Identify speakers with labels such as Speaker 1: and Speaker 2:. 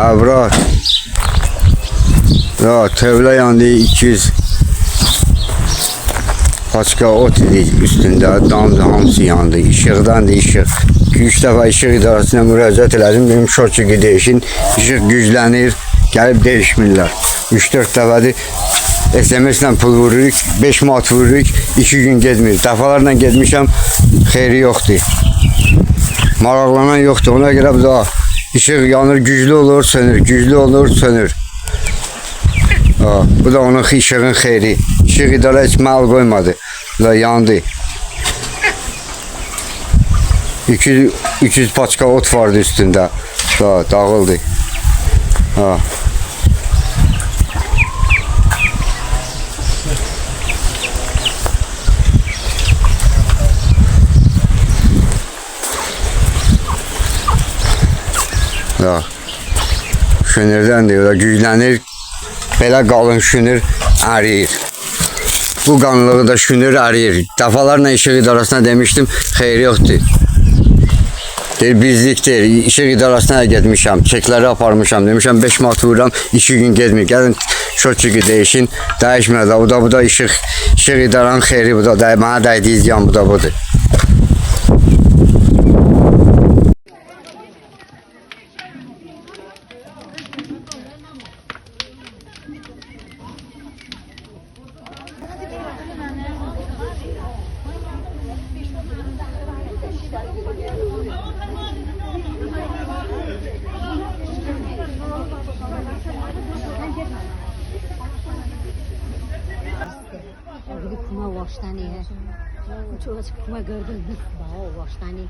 Speaker 1: Ha bura. Ya tövlə yandı 200 paçka ot idi üstündə, damdı hamısı yandı. İşıqdan da işıq. 2-3 dəfə işıq idarəsinə müraciət elədim. Benim şortçu değişin, işıq güclənir, gəlib değişmirlər. 3-4 dəfədir SMS-lə pul vururuq, 5 manat vururuq, 2 gün getmir. Dəfalarla getmişəm, xeyri yoxdur. Maraqlanan yoxdur. Ona görə bu da işıq yanır, güclü olur, sönür, güclü olur, sönür. Bu da onun işığın xeyri. İşıq idarə heç mal qoymadı. Bu da yandı. 200 paçka ot vardı üstündə. Dağıldı. Şünürdən deyir, güclənir, belə qalın şünür, əriyir. Bu qanlığı da şünür, əriyir. Dəfalarla işıq idarəsinə demişdim, xeyri yoxdur. Deyir, bizlik deyir, işıq idarəsinə getmişəm, çekləri aparmışam, demişəm 5 manat vururam, 2 gün getmir. Gəlin şortçuqu değişin, dəyişmədə, bu da işıq idarənin xeyri, bu da mənə dəydiyi ziyan, bu da budur.
Speaker 2: Kuma वाशतानी है, कुछ कुमा गर्दन बिस भाव वाशतानी